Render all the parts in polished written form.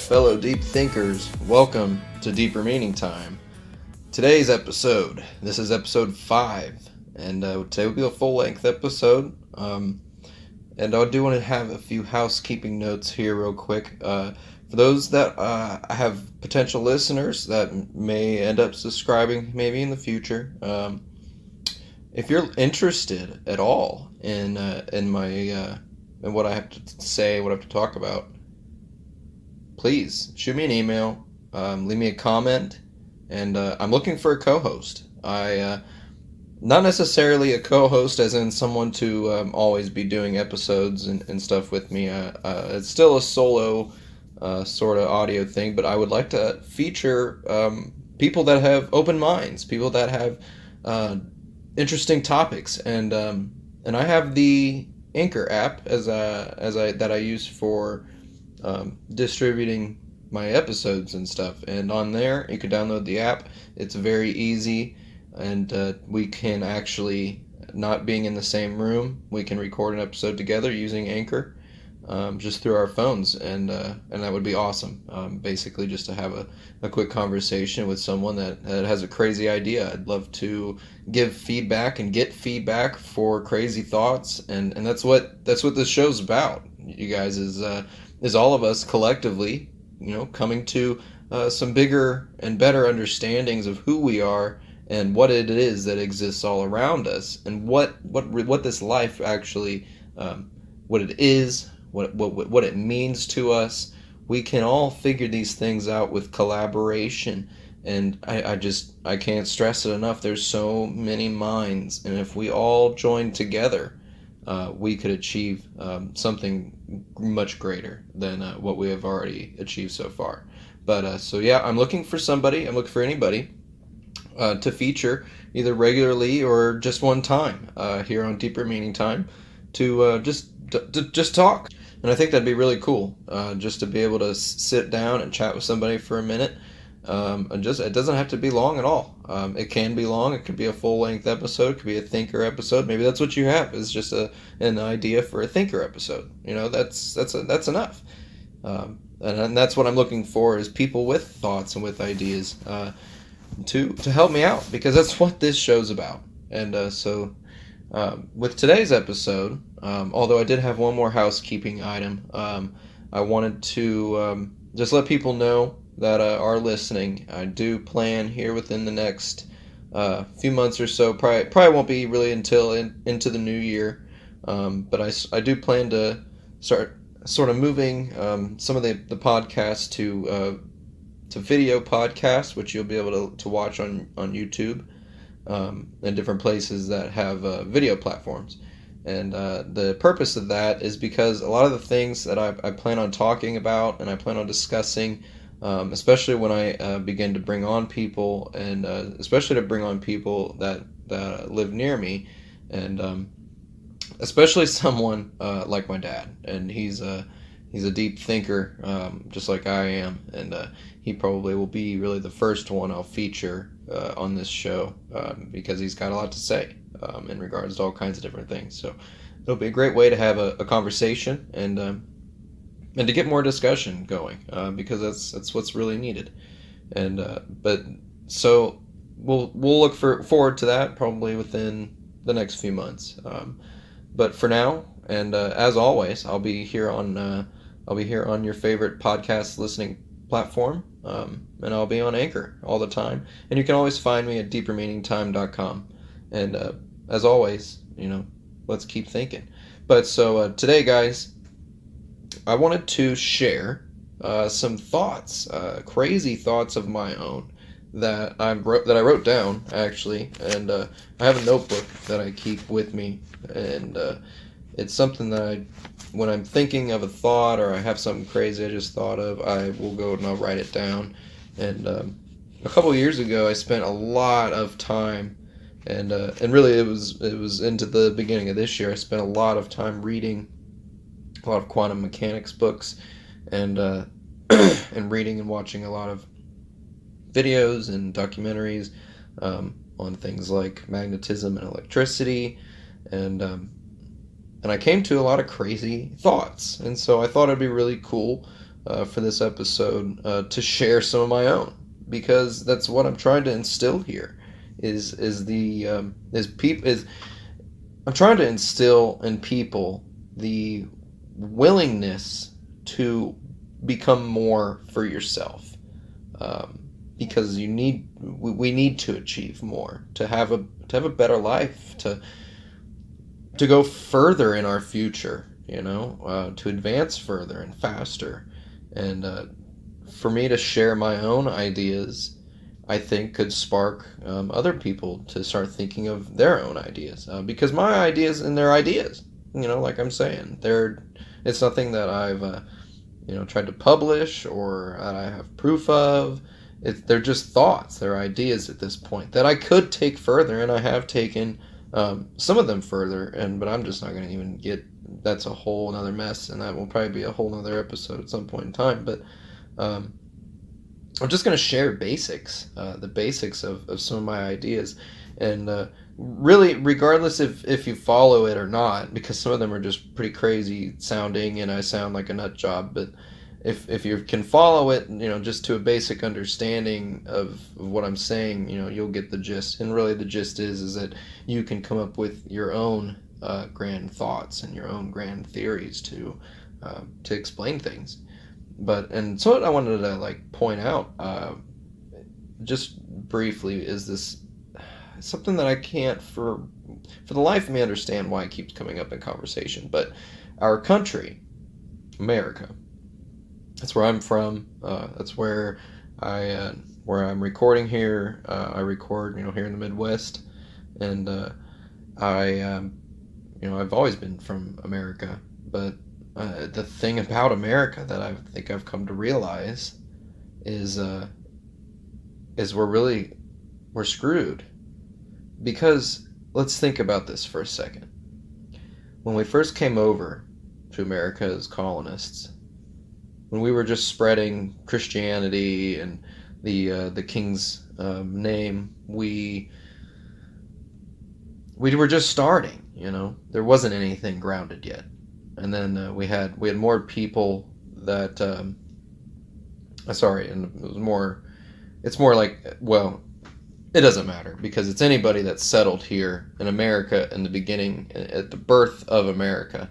fellow deep thinkers. Welcome to Deeper Meaning Time. Today's episode, this is episode 5, and today will be a full-length episode. And I do want to have a few housekeeping notes here real quick. For those that I have potential listeners that may end up subscribing maybe in the future, if you're interested at all in what I have to say, what I have to talk about, please shoot me an email, leave me a comment, and I'm looking for a co-host. Not necessarily a co-host as in someone to always be doing episodes and stuff with me. It's still a solo sort of audio thing, but I would like to feature people that have open minds, people that have interesting topics, and I have the Anchor app that I use for distributing my episodes and stuff, and on there you can download the app. It's very easy, and we can actually, not being in the same room, we can record an episode together using Anchor, just through our phones, and that would be awesome. Basically just to have a quick conversation with someone that has a crazy idea. I'd love to give feedback and get feedback for crazy thoughts, and that's what this show's about. You guys is all of us collectively, coming to some bigger and better understandings of who we are and what it is that exists all around us, and what this life actually, what it is, what it means to us. We can all figure these things out with collaboration, and I can't stress it enough. There's so many minds, and if we all join together, we could achieve something much greater than what we have already achieved so far. But so yeah, I'm looking for anybody to feature either regularly or just one time here on Deeper Meaning Time to just talk. And I think that'd be really cool, just to be able to sit down and chat with somebody for a minute. And it doesn't have to be long at all. It can be long. It could be a full-length episode. It could be a thinker episode. Maybe that's what you have, is just an idea for a thinker episode. That's enough. And that's what I'm looking for, is people with thoughts and with ideas to help me out, because that's what this show's about. And so with today's episode, although I did have one more housekeeping item, I wanted to just let people know that are listening. I do plan here within the next few months or so, probably won't be really until into the new year, but I do plan to start sort of moving some of the podcasts to video podcasts, which you'll be able to watch on YouTube, and different places that have video platforms. And the purpose of that is because a lot of the things that I plan on talking about and I plan on discussing, especially when I begin to bring on people, and especially to bring on people that live near me, and especially someone like my dad. And he's a deep thinker, just like I am, and he probably will be really the first one I'll feature on this show, because he's got a lot to say in regards to all kinds of different things. So it'll be a great way to have a conversation and to get more discussion going, because that's what's really needed. And but so we'll look forward to that probably within the next few months. But for now, and as always, I'll be here on your favorite podcast listening platform, and I'll be on Anchor all the time. And you can always find me at deepermeaningtime.com. And as always, let's keep thinking. But so today, guys, I wanted to share some thoughts, crazy thoughts of my own that I wrote down, actually, and I have a notebook that I keep with me, and it's something that when I'm thinking of a thought, or I have something crazy I just thought of, I will go and I'll write it down. And a couple years ago, I spent a lot of time, and really it was into the beginning of this year, I spent a lot of time reading a lot of quantum mechanics books, and and reading and watching a lot of videos and documentaries on things like magnetism and electricity, and I came to a lot of crazy thoughts. And so I thought it'd be really cool for this episode to share some of my own, because that's what I'm trying to instill here. I'm trying to instill in people the willingness to become more for yourself, because we need to achieve more, to have a better life, to go further in our future, to advance further and faster. And for me to share my own ideas, I think could spark other people to start thinking of their own ideas, because my ideas and their ideas, like I'm saying, it's nothing that I've tried to publish or that I have proof of. They're just thoughts, they're ideas at this point that I could take further, and I have taken some of them further, but I'm just not going to even get. That's a whole another mess, and that will probably be a whole nother episode at some point in time. But I'm just going to share the basics of some of my ideas, and really, regardless if you follow it or not, because some of them are just pretty crazy sounding, and I sound like a nut job, but if you can follow it, just to a basic understanding of what I'm saying, you'll get the gist. And really the gist is that you can come up with your own grand thoughts and your own grand theories to explain things. And so what I wanted to point out just briefly is this something that I can't for the life of me understand why it keeps coming up in conversation. But our country, America, that's where I'm from. That's where I'm recording here. I record, here in the Midwest, and I've always been from America. But the thing about America that I think I've come to realize is we're screwed. Because let's think about this for a second. When we first came over to America as colonists, when we were just spreading Christianity and the King's name, we were just starting. There wasn't anything grounded yet, and then we had more people that. Sorry, and it was more. It's more like, well, it doesn't matter, because it's anybody that settled here in America in the beginning, at the birth of America,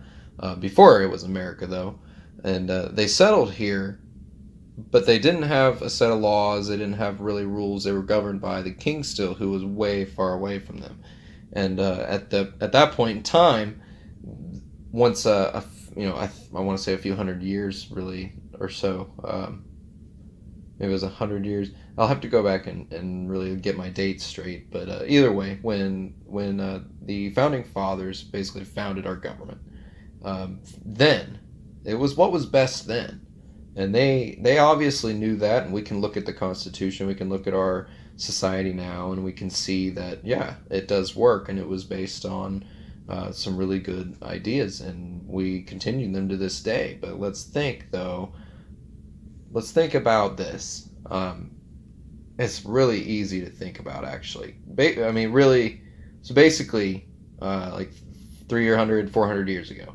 before it was America though. And they settled here, but they didn't have a set of laws. They didn't have really rules. They were governed by the king still, who was way far away from them. And at that point in time, once I want to say a few hundred years, really, or so, maybe it was 100 years. I'll have to go back and really get my dates straight. But either way, when the founding fathers basically founded our government, then it was what was best then. And they obviously knew that, and we can look at the Constitution, we can look at our society now, and we can see that, yeah, it does work, and it was based on some really good ideas, and we continue them to this day. But let's think about this. It's really easy to think about, actually. Really, so basically, 300, 400 years ago,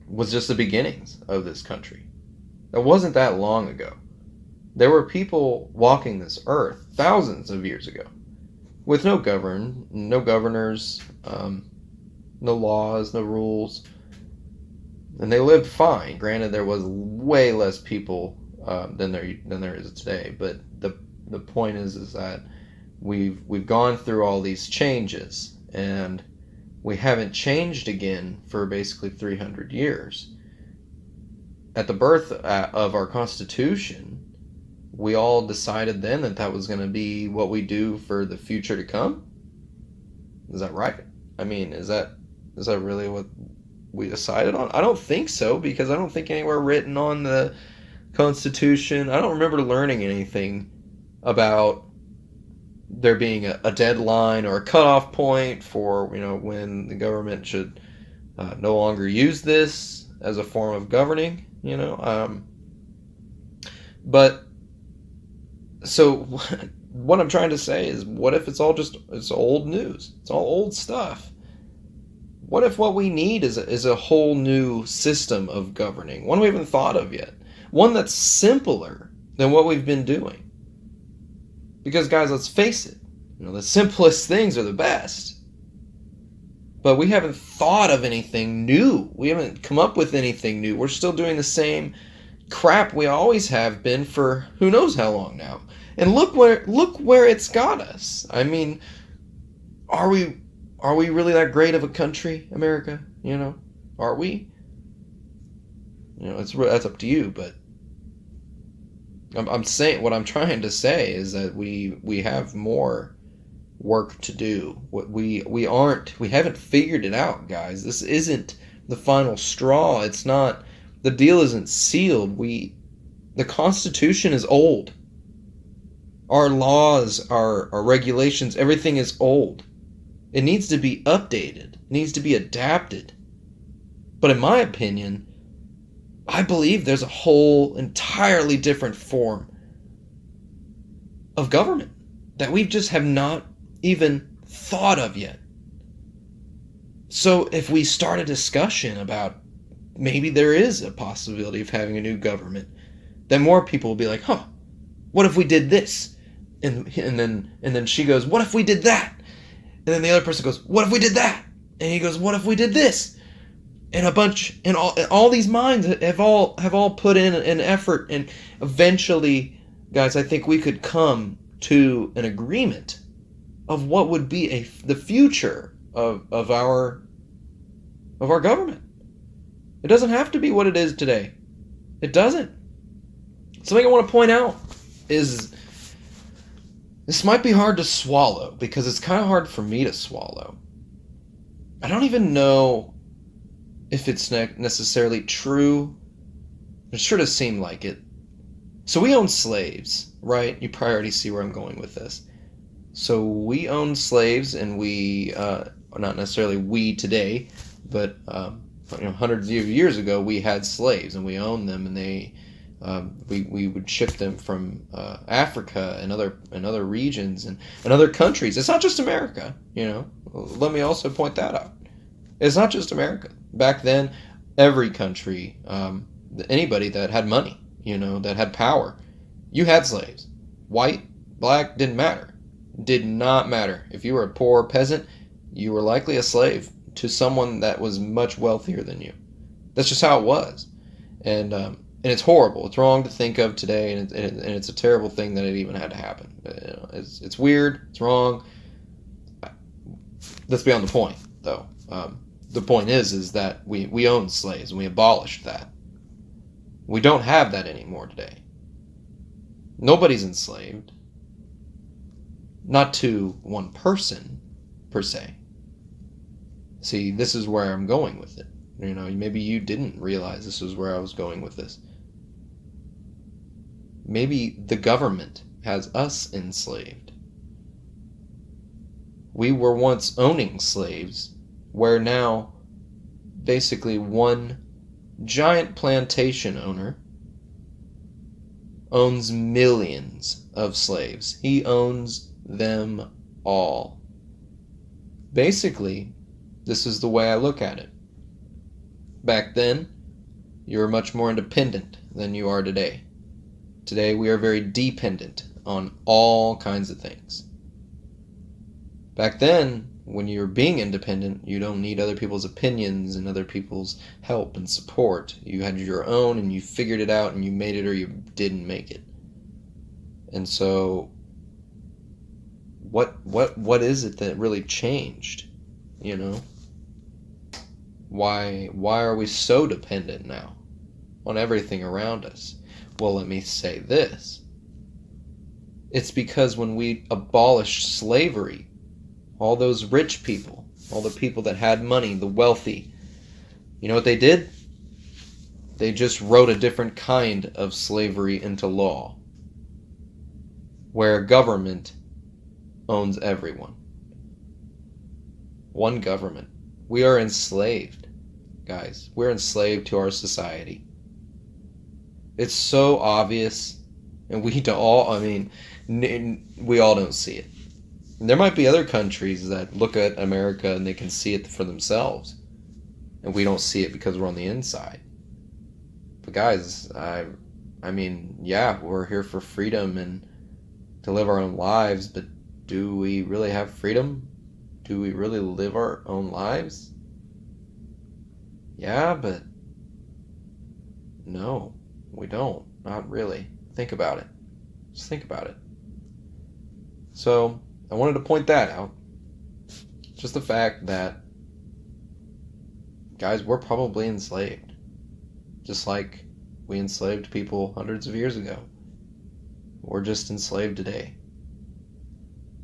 was just the beginnings of this country. It wasn't that long ago. There were people walking this earth thousands of years ago with no governors, no laws, no rules, and they lived fine. Granted, there was way less people than there is today, but the point is that we've gone through all these changes, and we haven't changed again for basically 300 years. At the birth of our Constitution, we all decided then that was going to be what we do for the future to come. Is that right? Is that really what we decided on? I don't think so, because I don't think anywhere written on the Constitution, I don't remember learning anything about there being a deadline or a cutoff point for when the government should no longer use this as a form of governing. But so what I'm trying to say is, what if it's all old news? It's all old stuff. What if what we need is a whole new system of governing, one we haven't thought of yet, one that's simpler than what we've been doing? Because, guys, let's face it, the simplest things are the best. But we haven't thought of anything new. We haven't come up with anything new. We're still doing the same crap we always have been for who knows how long now. And look where it's got us. I mean, are we really that great of a country, America? Are we? That's up to you. But I'm saying, what I'm trying to say is that we have more work to do. We haven't figured it out, guys. This isn't the final straw. It's not. The deal isn't sealed. The Constitution is old. Our laws, our regulations, everything is old. It needs to be updated. It needs to be adapted. But in my opinion, I believe there's a whole entirely different form of government that we just have not even thought of yet. So if we start a discussion about maybe there is a possibility of having a new government, then more people will be like, what if we did this? And then she goes, what if we did that? And then the other person goes, what if we did that? And he goes, what if we did this? And all these minds have all put in an effort, and eventually, guys, I think we could come to an agreement of what would be the future of our government. It doesn't have to be what it is today. It doesn't. Something I want to point out is this might be hard to swallow, because it's kind of hard for me to swallow. I don't even know if it's necessarily true. It sure does seem like it. So we own slaves, right? You probably already see where I'm going with this. So we own slaves, and we, not necessarily we today, but hundreds of years ago, we had slaves, and we owned them, and we would ship them from Africa and other regions and other countries. It's not just America, Let me also point that out. It's not just America. Back then, every country, anybody that had money, that had power, you had slaves. White, black, didn't matter. Did not matter. If you were a poor peasant, you were likely a slave to someone that was much wealthier than you. That's just how it was. And it's horrible. It's wrong to think of today, and it's a terrible thing that it even had to happen. It's weird. It's wrong. That's beyond the point, though. The point is that we own slaves, and we abolished that. We don't have that anymore today. Nobody's enslaved. Not to one person, per se. See, this is where I'm going with it. Maybe you didn't realize this was where I was going with this. Maybe the government has us enslaved. We were once owning slaves, where now basically one giant plantation owner owns millions of slaves. He owns them all. Basically, this is the way I look at it. Back then, you were much more independent than you are today. Today, we are very dependent on all kinds of things. Back then, when you were being independent, you don't need other people's opinions and other people's help and support. You had your own, and you figured it out, and you made it or you didn't make it. And so, what is it that really changed? Why are we so dependent now on everything around us? Well, let me say this. It's because when we abolished slavery, all those rich people, all the people that had money, the wealthy, you know what they did? They just wrote a different kind of slavery into law, where government owns everyone. One government. We are enslaved, guys. We're enslaved to our society. It's so obvious, and we all don't see it. There might be other countries that look at America and they can see it for themselves, and we don't see it because we're on the inside. But guys, I mean, yeah, we're here for freedom and to live our own lives, but do we really have freedom? Do we really live our own lives? Yeah, but no, we don't. Not really. Think about it. Just think about it. So, I wanted to point that out. Just the fact that, guys, we're probably enslaved. Just like we enslaved people hundreds of years ago. We're just enslaved today.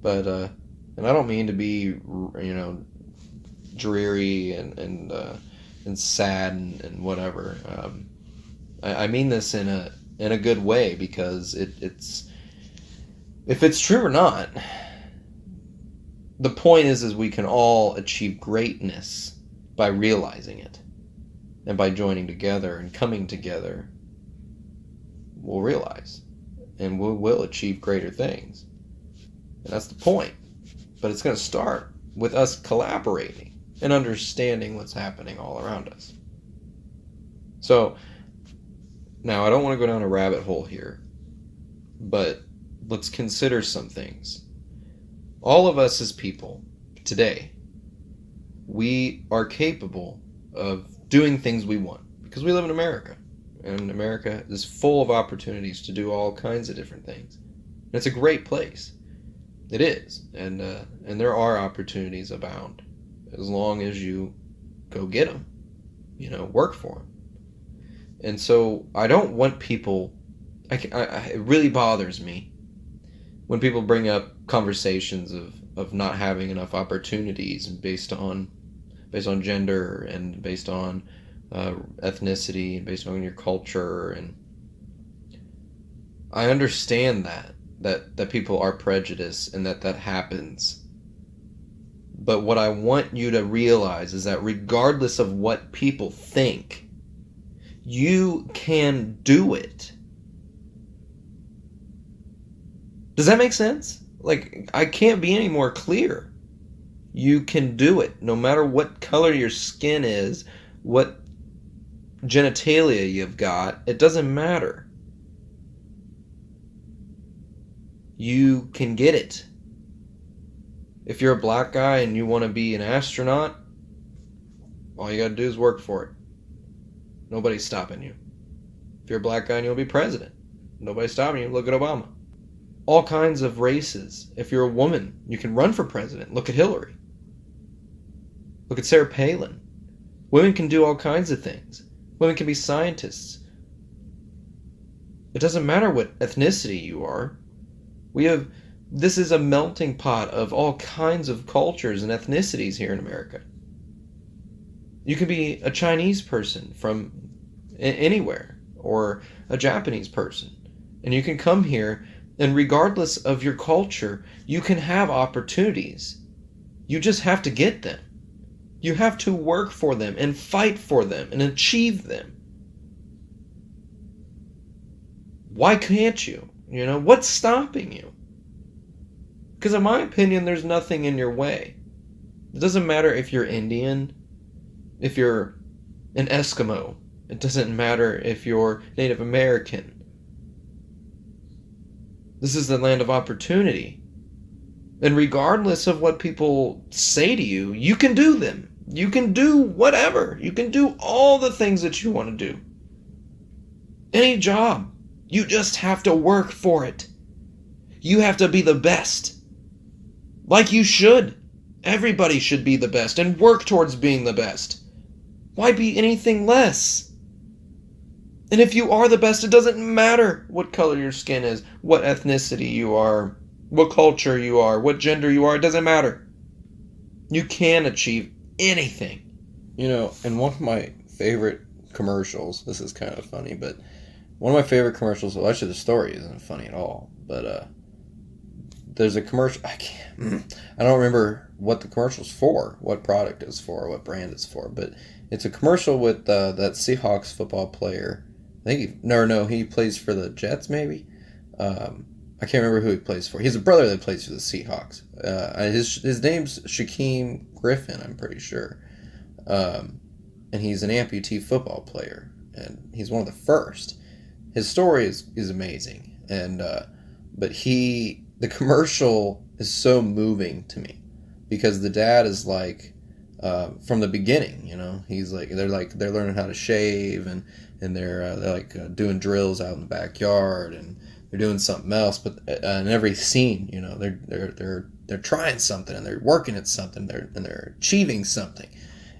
But, and I don't mean to be, dreary and sad and whatever. I mean this in a good way, because it's if it's true or not, the point is we can all achieve greatness by realizing it, and by joining together and coming together. We'll realize, and we will achieve greater things, and that's the point. But it's going to start with us collaborating and understanding what's happening all around us. So now, I don't want to go down a rabbit hole here, but let's consider some things. All of us as people today, we are capable of doing things we want because we live in America, and America is full of opportunities to do all kinds of different things. And it's a great place. It is, and there are opportunities abound as long as you go get them, work for them. And so I don't want people, it really bothers me when people bring up conversations of not having enough opportunities based on gender, and based on ethnicity, and based on your culture. And I understand that people are prejudiced and that happens. But what I want you to realize is that regardless of what people think, you can do it. Does that make sense? Like, I can't be any more clear. You can do it, no matter what color your skin is, what genitalia you've got. It doesn't matter. You can get it. If you're a black guy and you want to be an astronaut, all you got to do is work for it. Nobody's stopping you. If you're a black guy and you want to be president, nobody's stopping you. Look at Obama. All kinds of races. If you're a woman, you can run for president. Look at Hillary. Look at Sarah Palin. Women can do all kinds of things. Women can be scientists. It doesn't matter what ethnicity you are. This is a melting pot of all kinds of cultures and ethnicities here in America. You can be a Chinese person from anywhere, or a Japanese person, and you can come here, and regardless of your culture, you can have opportunities. You just have to get them. You have to work for them and fight for them and achieve them. Why can't you? What's stopping you? Because in my opinion, there's nothing in your way. It doesn't matter if you're Indian, if you're an Eskimo. It doesn't matter if you're Native American. This is the land of opportunity. And regardless of what people say to you, you can do them. You can do whatever. You can do all the things that you want to do. Any job. You just have to work for it. You have to be the best. Like you should. Everybody should be the best and work towards being the best. Why be anything less? And if you are the best, it doesn't matter what color your skin is, what ethnicity you are, what culture you are, what gender you are. It doesn't matter. You can achieve anything. And one of my favorite commercials, this is kind of funny, but one of my favorite commercials, well, actually the story isn't funny at all, but there's a commercial, I don't remember what the commercial's for, what product it's for, what brand it's for, but it's a commercial with that Seahawks football player. I think he plays for the Jets, maybe. I I can't remember who he plays for. He has a brother that plays for the Seahawks. His name's Shaquem Griffin, I'm pretty sure. And he's an amputee football player, and he's one of the first. His story is amazing, and but the commercial is so moving to me because the dad is like from the beginning, he's like they're learning how to shave, and they're like doing drills out in the backyard, and they're doing something else, but in every scene, they're trying something, and they're working at something, and they're achieving something.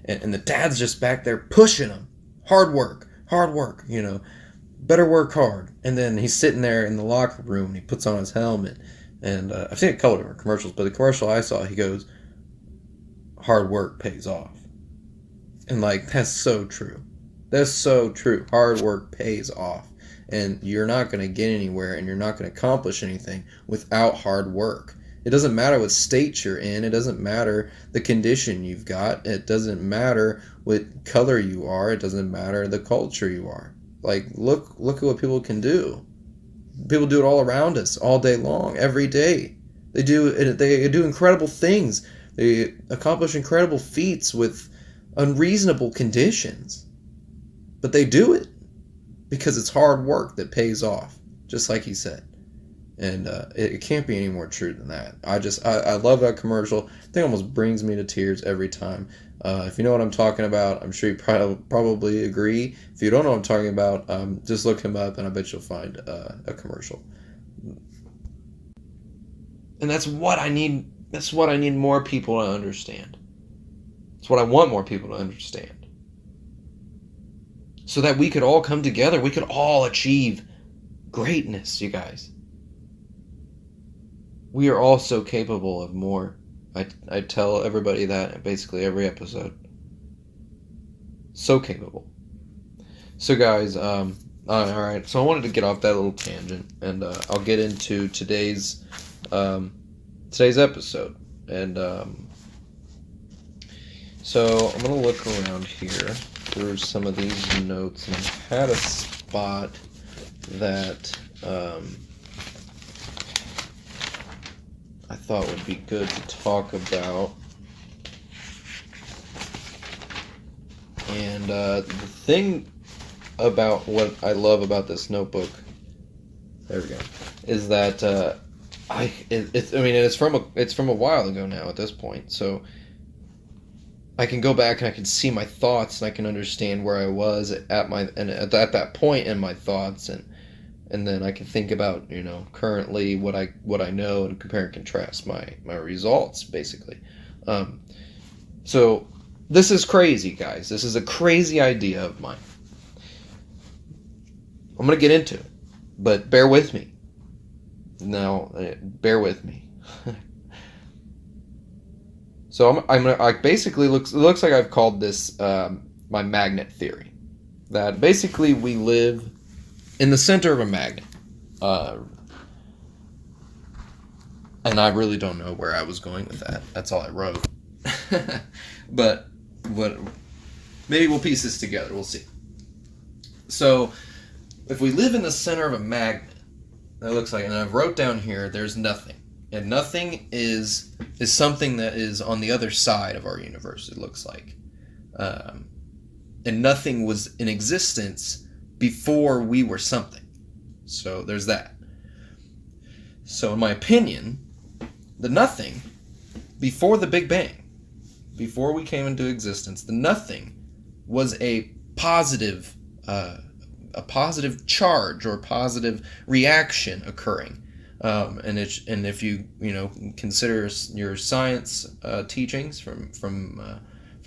And the dad's just back there pushing them. Hard work, better work hard. And then he's sitting there in the locker room, and he puts on his helmet. And I've seen a couple different commercials, but the commercial I saw, he goes, hard work pays off. And like, that's so true. That's so true. Hard work pays off. And you're not going to get anywhere, and you're not going to accomplish anything without hard work. It doesn't matter what state you're in. It doesn't matter the condition you've got. It doesn't matter what color you are. It doesn't matter the culture you are. Like, look at what people can do. People do it all around us, all day long, every day. They do incredible things. They accomplish incredible feats with unreasonable conditions. But they do it because it's hard work that pays off, just like he said. And it can't be any more true than that. I love that commercial. I think it almost brings me to tears every time. If you know what I'm talking about, I'm sure you probably agree. If you don't know what I'm talking about, just look him up, and I bet you'll find a commercial. And that's what I need. That's what I need more people to understand. It's what I want more people to understand. So that we could all come together. We could all achieve greatness, you guys. We are all so capable of more. I tell everybody that in basically every episode. So capable. So guys, alright, so I wanted to get off that little tangent, and I'll get into today's episode. And so I'm going to look around here through some of these notes, and I had a spot that I thought would be good to talk about. And the thing about what I love about this notebook, there we go, is that it's from a while ago now at this point, so I can go back and I can see my thoughts, and I can understand where I was at that point in my thoughts, and then I can think about, currently what I know, and compare and contrast my results, basically. So this is crazy, guys. This is a crazy idea of mine. I'm going to get into it, but bear with me. Now, bear with me. So I basically looks like I've called this my magnet theory. That basically we live in the center of a magnet. And I really don't know where I was going with that. That's all I wrote. But maybe we'll piece this together. We'll see. So if we live in the center of a magnet, that looks like, and I wrote down here, there's nothing. And nothing is something that is on the other side of our universe, it looks like. And nothing was in existence before we were something. So there's that. So in my opinion, the nothing, before the Big Bang, before we came into existence, the nothing was a positive charge or positive reaction occurring. And if you consider your science teachings from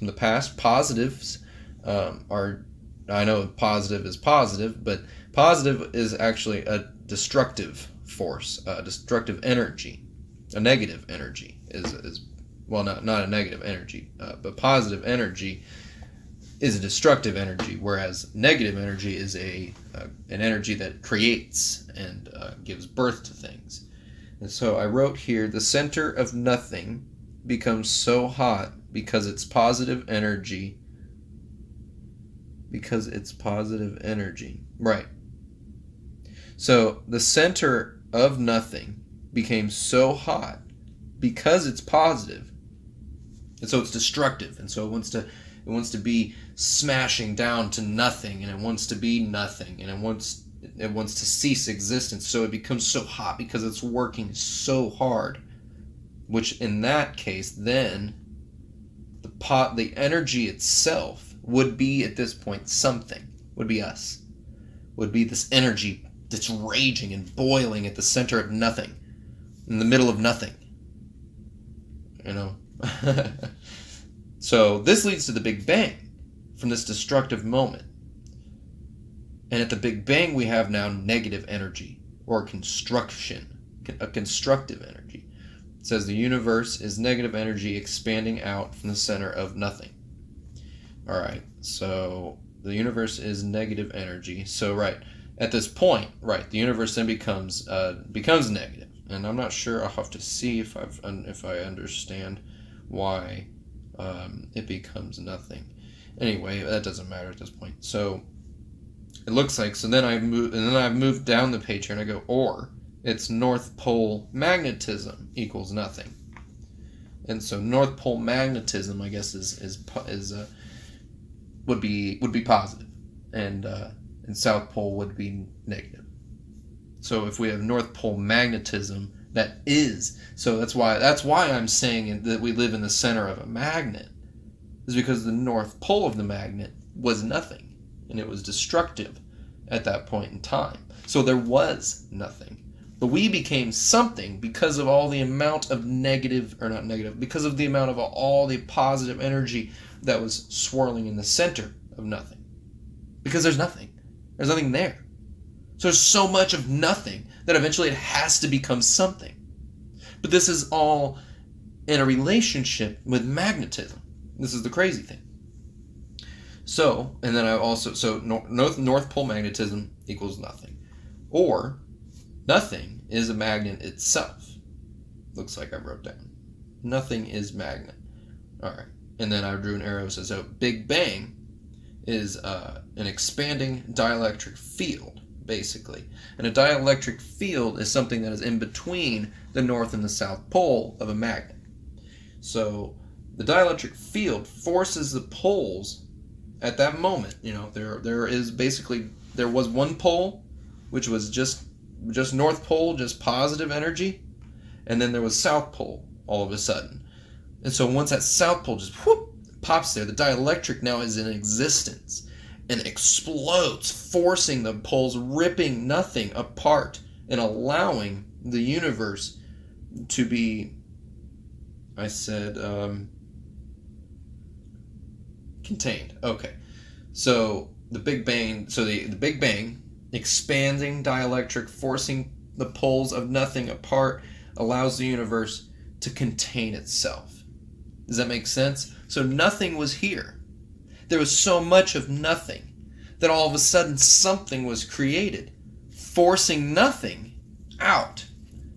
the past, positives are, I know positive is positive, but positive is actually a destructive force, a destructive energy. A negative energy is well, not a negative energy, but positive energy is a destructive energy, whereas negative energy is an energy that creates and gives birth to things. And so I wrote here, the center of nothing becomes so hot because it's positive energy. Because it's positive energy. Right. So the center of nothing became so hot because it's positive, and so it's destructive, and so it wants to be smashing down to nothing, and it wants to be nothing, and it wants to cease existence. So it becomes so hot because it's working so hard, which in that case then the energy itself would be at this point something, would be us, would be this energy that's raging and boiling at the center of nothing, in the middle of nothing. So this leads to the Big Bang, from this destructive moment. And at the Big Bang we have now negative energy, or construction, a constructive energy. It says the universe is negative energy expanding out from the center of nothing. Alright, so the universe is negative energy. So right, at this point, right, the universe then becomes negative. And I'm not sure, I'll have to see if I understand why it becomes nothing. Anyway, that doesn't matter at this point. So it looks like, so then I've moved down the page here and I go, or it's North Pole magnetism equals nothing. And so North Pole magnetism, I guess, would be positive, and South Pole would be negative. So if we have North Pole magnetism, that is, so that's why I'm saying that we live in the center of a magnet, is because the North Pole of the magnet was nothing, and it was destructive at that point in time. So there was nothing. But we became something because of all the amount of because of the amount of all the positive energy that was swirling in the center of nothing. Because there's nothing. There's nothing there. So there's so much of nothing that eventually it has to become something. But this is all in a relationship with magnetism. This is the crazy thing. So, and then North Pole magnetism equals nothing. Or nothing is a magnet itself. Looks like I wrote down. Nothing is magnet. Alright. And then I drew an arrow that says, so Big Bang is an expanding dielectric field, basically. And a dielectric field is something that is in between the North and the South Pole of a magnet. So the dielectric field forces the poles at that moment. There was one pole, which was just North Pole, just positive energy, and then there was South Pole all of a sudden. And so once that South Pole just pops there, the dielectric now is in existence and explodes, forcing the poles, ripping nothing apart, and allowing the universe to be, contained. Okay. So the Big Bang, the Big Bang, expanding dielectric, forcing the poles of nothing apart, allows the universe to contain itself. Does that make sense? So nothing was here. There was so much of nothing that all of a sudden something was created, forcing nothing out,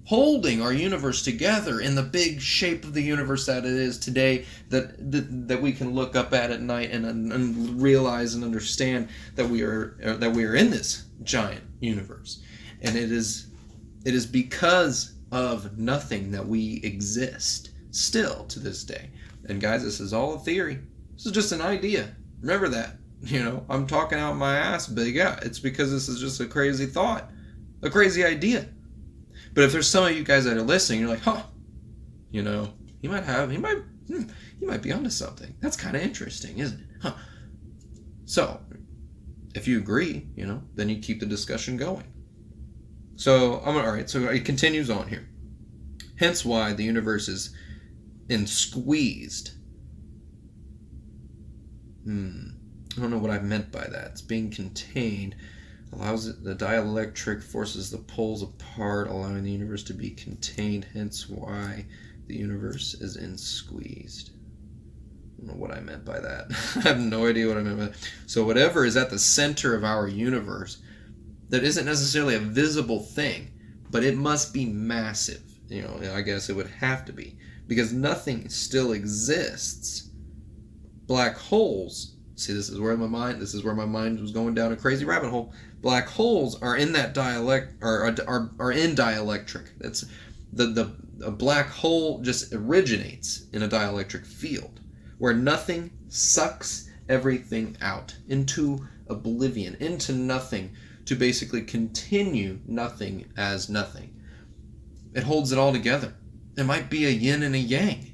holding our universe together in the big shape of the universe that it is today, that we can look up at night and realize and understand that we are in this giant universe. And it is because of nothing that we exist still to this day. And guys, this is all a theory. This is just an idea. Remember that. I'm talking out my ass, but yeah, it's because this is just a crazy thought, a crazy idea. But if there's some of you guys that are listening, you're like, he might be onto something. That's kind of interesting, isn't it? So, if you agree, then you keep the discussion going. So, alright, so it continues on here. Hence why the universe is squeezed. I don't know what I meant by that. It's being contained. The dielectric forces the poles apart, allowing the universe to be contained, hence why the universe is squeezed. I don't know what I meant by that. I have no idea what I meant by that. So whatever is at the center of our universe, that isn't necessarily a visible thing, but it must be massive. I guess it would have to be, because nothing still exists. Black holes See, this is where my mind was going down a crazy rabbit hole. Black holes are in that are in dielectric. That's a black hole just originates in a dielectric field where nothing sucks everything out into oblivion, into nothing, to basically continue nothing as nothing. It holds it all together. It might be a yin and a yang.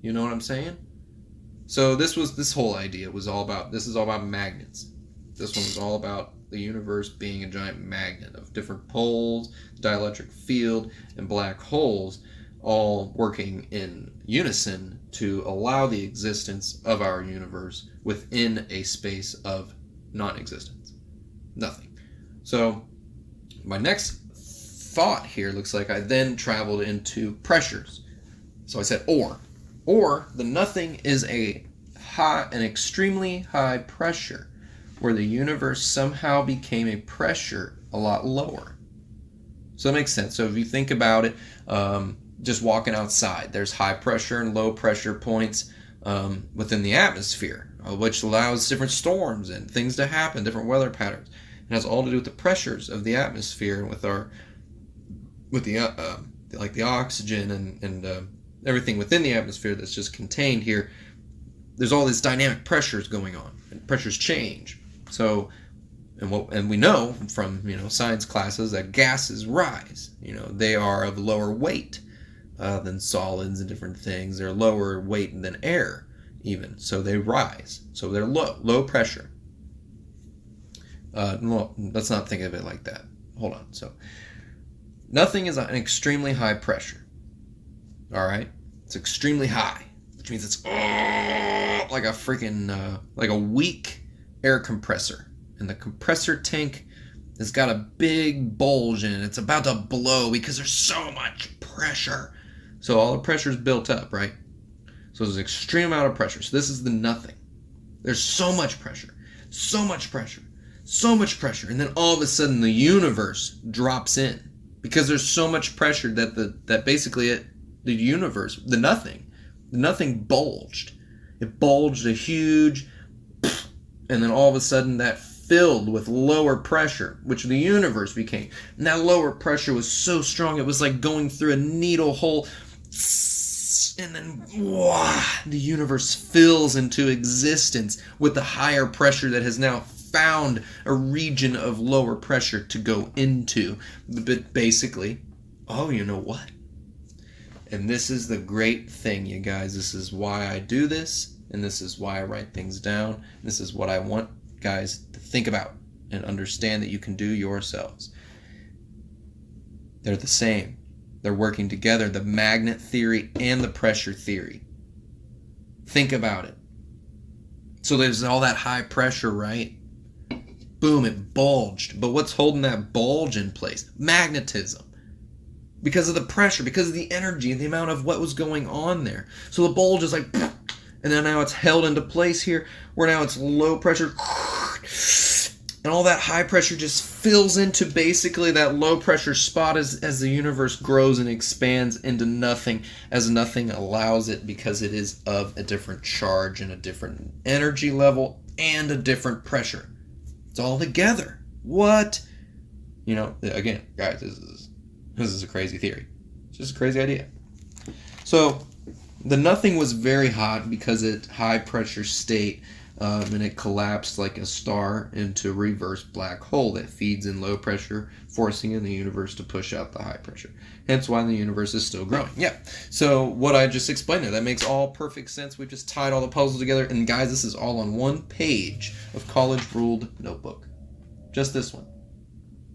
You know what I'm saying? So this whole idea was all about, this is all about magnets. This one was all about the universe being a giant magnet of different poles, dielectric field, and black holes all working in unison to allow the existence of our universe within a space of non-existence. Nothing. So my next thought here looks like I then traveled into pressures. So I said or the nothing is an extremely high pressure where the universe somehow became a pressure a lot lower. So that makes sense. So if you think about it, just walking outside, there's high pressure and low pressure points within the atmosphere, which allows different storms and things to happen, different weather patterns. It has all to do with the pressures of the atmosphere and with the oxygen and everything within the atmosphere that's just contained here. There's all these dynamic pressures going on, and pressures change. So, and we know from science classes that gases rise. They are of lower weight than solids and different things. They're lower weight than air, even. So they rise. So they're low pressure. No, let's not think of it like that. Hold on. So nothing is an extremely high pressure. All right, it's extremely high, which means it's like a freaking like a weak air compressor, and the compressor tank has got a big bulge in it. It's about to blow because there's so much pressure. So all the pressure is built up, right? So there's an extreme amount of pressure. So this is the nothing. There's so much pressure, so much pressure, so much pressure, and then all of a sudden the universe drops in because there's so much pressure that basically the universe, the nothing bulged. It bulged a huge, and then all of a sudden that filled with lower pressure, which the universe became. And that lower pressure was so strong, it was like going through a needle hole, and then the universe fills into existence with the higher pressure that has now found a region of lower pressure to go into. But basically, you know what? And this is the great thing, you guys. This is why I do this, and this is why I write things down. This is what I want guys to think about and understand that you can do yourselves. They're the same. They're working together, the magnet theory and the pressure theory. Think about it. So there's all that high pressure, right? Boom, it bulged. But what's holding that bulge in place? Magnetism. Because of the pressure, because of the energy, the amount of what was going on there. So the bulge is like, and then now it's held into place here, where now it's low pressure, and all that high pressure just fills into basically that low pressure spot as the universe grows and expands into nothing, as nothing allows it, because it is of a different charge and a different energy level and a different pressure. It's all together. What? Again, guys, this is a crazy theory. It's just a crazy idea. So the nothing was very hot because it's high pressure state, and it collapsed like a star into a reverse black hole that feeds in low pressure, forcing in the universe to push out the high pressure. Hence why the universe is still growing. Yeah. So what I just explained there, that makes all perfect sense. We've just tied all the puzzles together. And guys, this is all on one page of college ruled notebook. Just this one.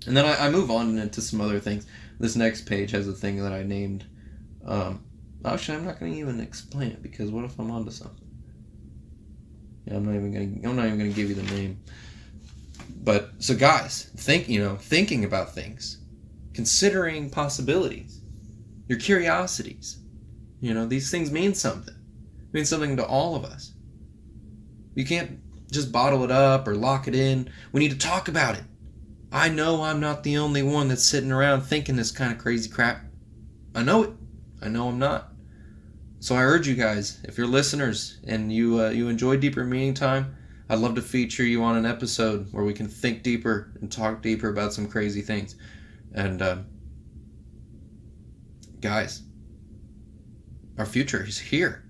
And then I move on into some other things. This next page has a thing that I named. Actually, I'm not going to even explain it, because what if I'm onto something? Yeah, I'm not even going to give you the name. But so, guys, thinking about things, considering possibilities, your curiosities. These things mean something. It means something to all of us. You can't just bottle it up or lock it in. We need to talk about it. I know I'm not the only one that's sitting around thinking this kind of crazy crap. I know it. I know I'm not. So I urge you guys, if you're listeners and you enjoy Deeper Meaning Time, I'd love to feature you on an episode where we can think deeper and talk deeper about some crazy things. And guys, our future is here.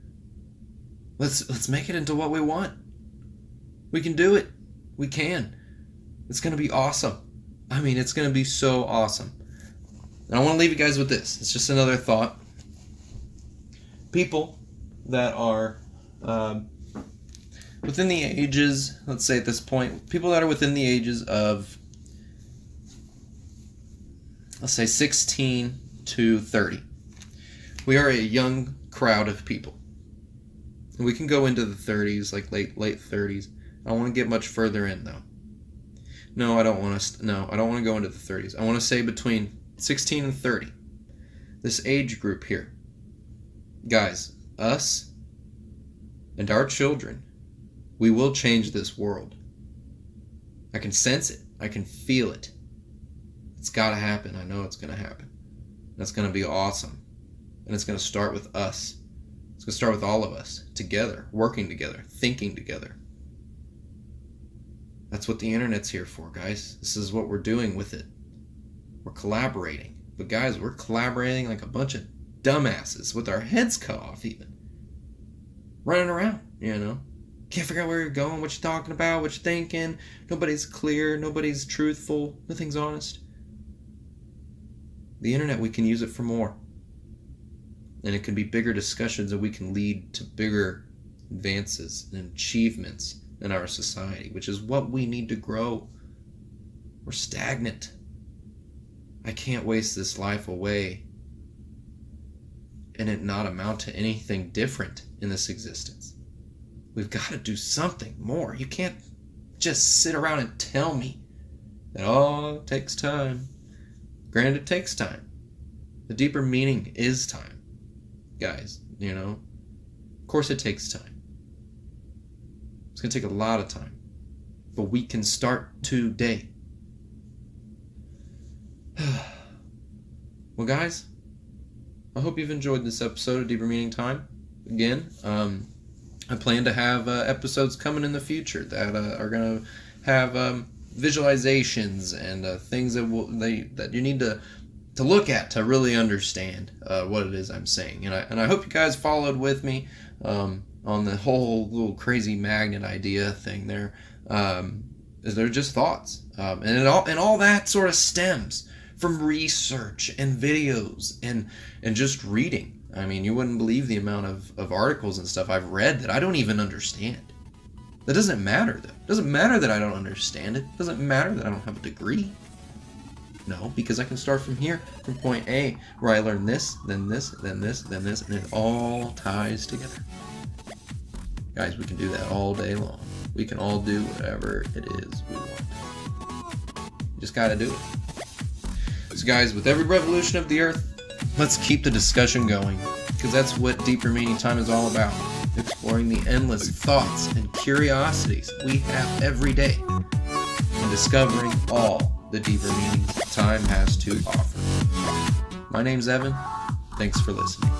Let's make it into what we want. We can do it. We can. It's going to be awesome. I mean, it's going to be so awesome. And I want to leave you guys with this. It's just another thought. People that are within the ages, let's say at this point, people that are within the ages of, let's say 16 to 30. We are a young crowd of people. And we can go into the 30s, like late 30s. I don't want to get much further in though. No, I don't want to go into the 30s. I want to say between 16 and 30. This age group here. Guys, us and our children, we will change this world. I can sense it. I can feel it. It's got to happen. I know it's going to happen. That's going to be awesome. And it's going to start with us. It's going to start with all of us together, working together, thinking together. That's what the internet's here for, guys. This is what we're doing with it. We're collaborating. But guys, we're collaborating like a bunch of dumbasses with our heads cut off even. Running around, Can't figure out where you're going, what you're talking about, what you're thinking. Nobody's clear, nobody's truthful, nothing's honest. The internet, we can use it for more. And it can be bigger discussions that we can lead to bigger advances and achievements in our society, which is what we need to grow. We're stagnant. I can't waste this life away and it not amount to anything different in this existence. We've got to do something more. You can't just sit around and tell me that, it takes time. Granted, it takes time. The deeper meaning is time. Guys, of course it takes time. It's going to take a lot of time. But we can start today. Well, guys, I hope you've enjoyed this episode of Deeper Meaning Time. Again, I plan to have episodes coming in the future that are going to have visualizations and things that you need to look at to really understand what it is I'm saying. And I hope you guys followed with me on the whole little crazy magnet idea thing there. They're just thoughts. And all that sort of stems from research and videos and just reading. I mean, you wouldn't believe the amount of articles and stuff I've read that I don't even understand. That doesn't matter, though. It doesn't matter that I don't understand it. It doesn't matter that I don't have a degree. No, because I can start from here, from point A, where I learn this, then this, then this, then this, and it all ties together. Guys, we can do that all day long. We can all do whatever it is we want. You just gotta do it. So guys, with every revolution of the earth, let's keep the discussion going, because that's what Deeper Meaning Time is all about. Exploring the endless thoughts and curiosities we have every day, and discovering all the deeper meanings time has to offer. My name's Evan. Thanks for listening.